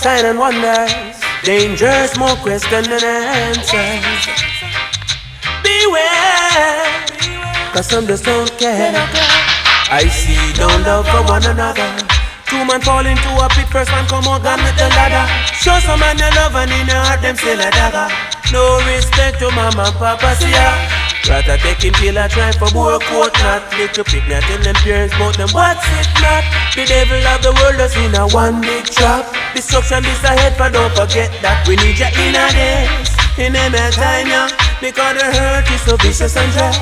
signs and wonders. Dangers, more questions than answers. Beware, cause some just don't care. I see no love for one another. Two man fall into a pit, first man come out gone with the ladder. Show some man your love and in your heart them still a dagger. No respect to mama and papa, see ya. Rather take him till I try for more coat not. Little pig not tell them parents about them what's it not. The devil of the world is in a one big trap. Destruction is ahead, but don't forget that we need you in a days. In a time, yeah, because the hurt is so vicious and dread.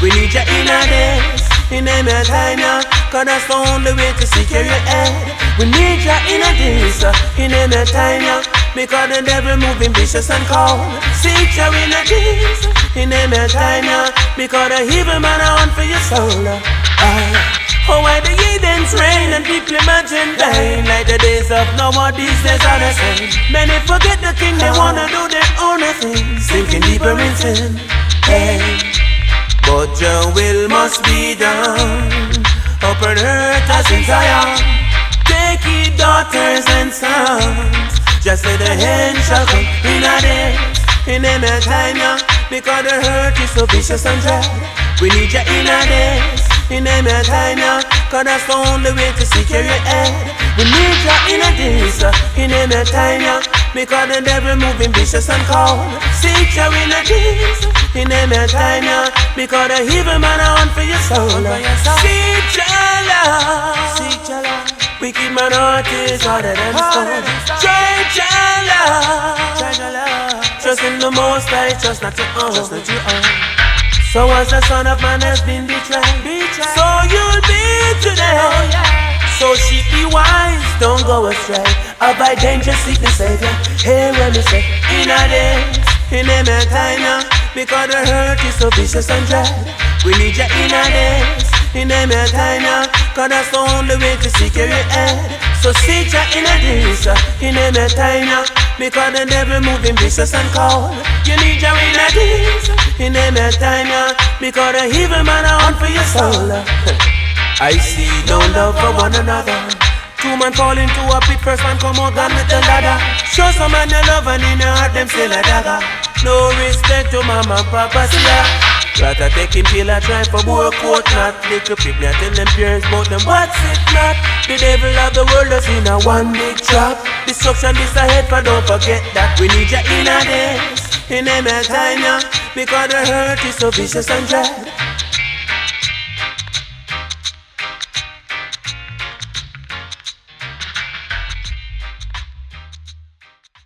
We need you in a days. In a time, yeah, cause that's the only way to secure your head. We need you in a days. In a time, yeah, because the devil moving vicious and cold. Seek you in a days. In a time, yeah, because the evil man are on for your soul. Oh, why the heathens reign and people imagine dying like the days of Noah, these days are the same. Many forget the king, they wanna do their own thing, sinking deeper in sin. Hey, but your will must be done, up on earth as in Zion. Take ye daughters and sons, just let the hand shall come in a days. In a time, yeah, because the hurt is so vicious and dread. We need you in a days. In a time, yeah, cause that's the only way to secure your head. We need you in a days. In a time, yeah, because the devil moving vicious and cold. Seek you in a days. In a time, yeah, because the evil man are on for your soul. Seek your love. Seek your love. Wicked man heart is harder than stone. Try your love. Try your love. Trust in the Most High, trust not your own. Trust not your own. So as the son of man has been betrayed, so you'll be today. So sheep be wise, don't go astray. Avoid danger, seek the Savior. Hear when we say, in a days, in a time, yeah, because the hurt is so vicious and dread. We need you in a days, in a time, yeah, cause that's the only way to secure your head. So seek you in a days, in a time, yeah, because the devil moving vicious and cold. You need you in a days, in a time, yeah, because the evil man are on for your soul. I see no love for one another. Two man fall into a pit, first man come out gone with the ladder. Show some man your love and in your heart them still a dagger. No respect to mama and papa, see ya. Rather take him till I try for more coat not. Little pig not tell them parents about them what's it not. The devil of the world is in a one big trap. Destruction is ahead, but don't forget that we need you in a days. In a time, yeah, because the hurt is so vicious and dread.